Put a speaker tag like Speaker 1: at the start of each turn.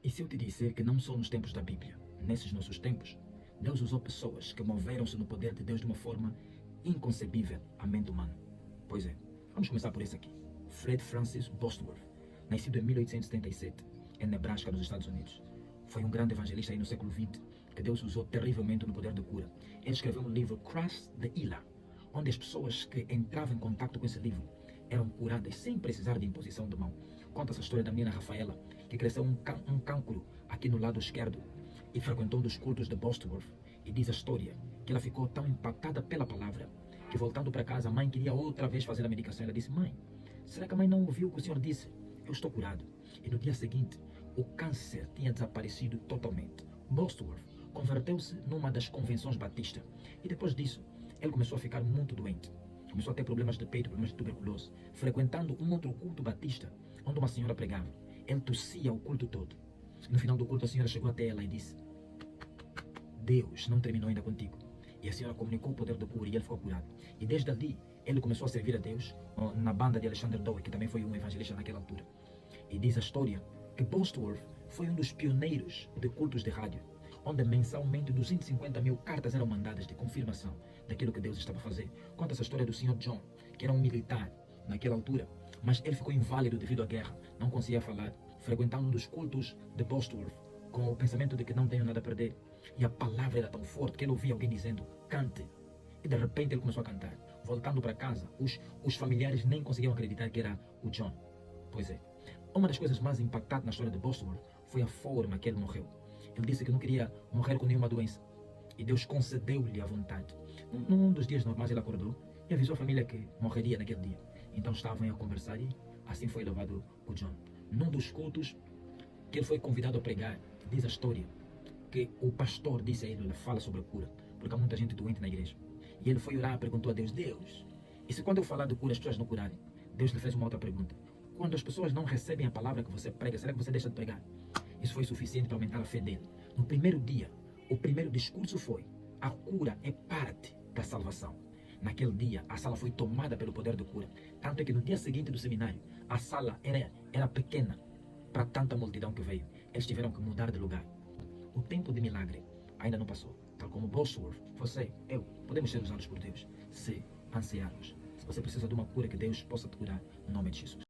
Speaker 1: E se eu te disser que não só nos tempos da Bíblia, nesses nossos tempos, Deus usou pessoas que moveram-se no poder de Deus de uma forma inconcebível à mente humana? Pois é, vamos começar por esse aqui. Fred Francis Bosworth, nascido em 1877, em Nebraska, nos Estados Unidos. Foi um grande evangelista aí no século XX, que Deus usou terrivelmente no poder de cura. Ele escreveu um livro, Cross the Ila, onde as pessoas que entravam em contato com esse livro eram curadas sem precisar de imposição de mão. Conta essa história da menina Rafaela, que cresceu um cancro aqui no lado esquerdo e frequentou um dos cultos de Bosworth. E diz a história que ela ficou tão impactada pela palavra que, voltando para casa, a mãe queria outra vez fazer a medicação. Ela disse: mãe, será que a mãe não ouviu o que o senhor disse? Eu estou curado. E no dia seguinte, o câncer tinha desaparecido totalmente. Bosworth converteu-se numa das convenções batistas e depois disso ele começou a ficar muito doente. Começou a ter problemas de peito, problemas de tuberculose, frequentando um outro culto batista onde uma senhora pregava. Ele tossia o culto todo. No final do culto, a senhora chegou até ela e disse: Deus não terminou ainda contigo. E a senhora comunicou o poder do cura e ele ficou curado. E desde ali, ele começou a servir a Deus na banda de Alexander Dowie, que também foi um evangelista naquela altura. E diz a história que Bosworth foi um dos pioneiros de cultos de rádio, onde mensalmente 250 mil cartas eram mandadas de confirmação daquilo que Deus estava a fazer. Conta essa história do Sr. John, que era um militar naquela altura, mas ele ficou inválido devido à guerra, não conseguia falar, frequentando um dos cultos de Bosworth, com o pensamento de que não tenho nada a perder. E a palavra era tão forte que ele ouvia alguém dizendo: cante. E de repente ele começou a cantar. Voltando para casa, os familiares nem conseguiam acreditar que era o John. Pois é. Uma das coisas mais impactantes na história de Bosworth foi a forma que ele morreu. Ele disse que não queria morrer com nenhuma doença. E Deus concedeu-lhe a vontade. Num dos dias normais ele acordou e avisou a família que morreria naquele dia. Então estavam a conversar e assim foi levado o John. Num dos cultos que ele foi convidado a pregar, diz a história que o pastor disse a ele: fala sobre a cura, porque há muita gente doente na igreja. E ele foi orar e perguntou a Deus: Deus, e se quando eu falar de cura as pessoas não curarem? Deus lhe fez uma outra pergunta: quando as pessoas não recebem a palavra que você prega, será que você deixa de pregar? Isso foi suficiente para aumentar a fé dele. No primeiro dia, o primeiro discurso foi: a cura é parte da salvação. Naquele dia, a sala foi tomada pelo poder de cura. Tanto é que no dia seguinte do seminário, a sala era pequena para tanta multidão que veio. Eles tiveram que mudar de lugar. O tempo de milagre ainda não passou. Tal como Bosworth, você, eu, podemos ser usados por Deus se ansiarmos. Se você precisa de uma cura, que Deus possa te curar, no nome de Jesus.